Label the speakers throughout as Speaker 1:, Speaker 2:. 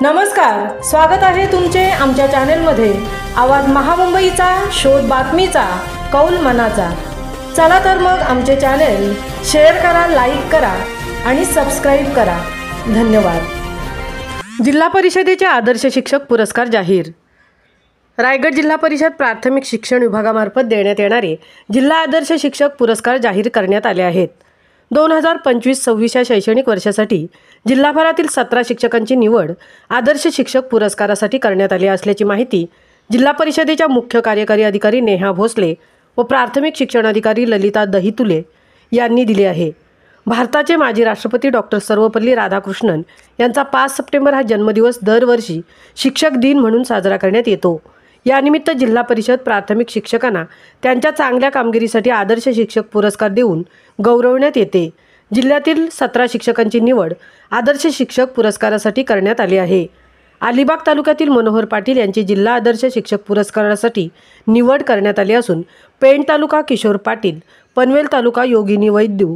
Speaker 1: नमस्कार, स्वागत आहे तुमचे आमच्या चॅनेलमध्ये। आवाज महामुंबईचा, शोध बातमीचा, कौल मनाचा। चला तर मग आमचे चॅनेल शेअर करा, लाईक करा आणि सबस्क्राइब करा। धन्यवाद। जिल्हा परिषदेचे आदर्श शिक्षक पुरस्कार जाहीर। रायगड जिल्हा परिषद प्राथमिक शिक्षण विभागामार्फत देण्यात येणारे जिल्हा आदर्श शिक्षक पुरस्कार जाहीर करण्यात आले आहेत। 2025-26 या शैक्षणिक वर्षासाठी जिल्हाभरातील 17 शिक्षकांची निवड आदर्श शिक्षक पुरस्कारासाठी करण्यात आली असल्याची माहिती जिल्हा परिषदेच्या मुख्य कार्यकारी अधिकारी नेहा भोसले व प्राथमिक शिक्षणाधिकारी ललिता दहितुले यांनी दिली आहे। भारताचे माजी राष्ट्रपती डॉक्टर सर्वपल्ली राधाकृष्णन यांचा 5 सप्टेंबर हा जन्मदिवस दरवर्षी शिक्षक दिन म्हणून साजरा करण्यात येतो। यानिमित्त जिल्हा परिषद प्राथमिक शिक्षकांना त्यांच्या चांगल्या कामगिरीसाठी आदर्श शिक्षक पुरस्कार देऊन गौरवण्यात येते। जिल्ह्यातील 17 शिक्षकांची निवड आदर्श शिक्षक पुरस्कारासाठी करण्यात आली आहे। अलिबाग तालुक्यातील मनोहर पाटील यांची जिल्हा आदर्श शिक्षक पुरस्कारासाठी निवड करण्यात आली असून पेण तालुका किशोर पाटील, पनवेल तालुका योगिनी वैद्यू,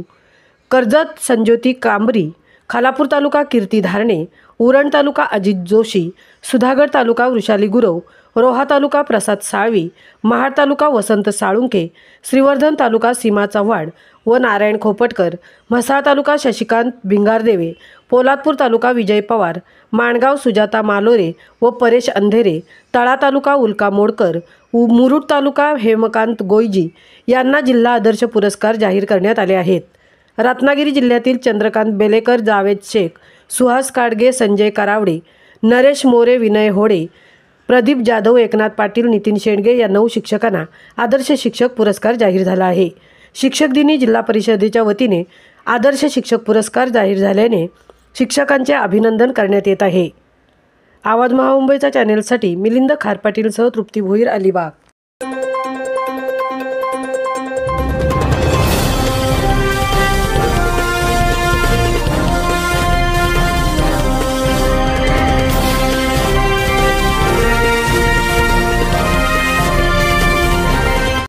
Speaker 1: कर्जत संज्योती कांबरी, खालापूर तालुका कीर्ती धारणे, उरण तालुका अजित जोशी, सुधागड तालुका वृषाली गुरव, रोहा तालुका प्रसाद साळवी, महाड तालुका वसंत साळुंके, श्रीवर्धन तालुका सीमा चव्हाण व नारायण खोपटकर, म्हसाळ तालुका शशिकांत भिंगारदेवे, पोलादपूर तालुका विजय पवार, माणगाव सुजाता मालोरे व परेश अंधेरे, तळा तालुका उल्का मोडकर, मुरुड तालुका हेमकांत गोयजी यांना जिल्हा आदर्श पुरस्कार जाहीर करण्यात आले आहेत। रत्नागिरी जिल्ह्यातील चंद्रकांत बेलेकर, जावेद शेख, सुहास काडगे, संजय करावडे, नरेश मोरे, विनय होडे, प्रदीप जाधव, एकनाथ पाटील, नितीन शेंडगे या 9 शिक्षकांना आदर्श शिक्षक पुरस्कार जाहीर झाला आहे। शिक्षक दिनी जिल्हा परिषदेच्या वतीने आदर्श शिक्षक पुरस्कार जाहीर झाल्याने शिक्षकांचे अभिनंदन करण्यात येत आहे। आवाज महामुंबईच्या चॅनेलसाठी मिलिंद खारपाटीलसह तृप्ती भोईर, अलिबाग।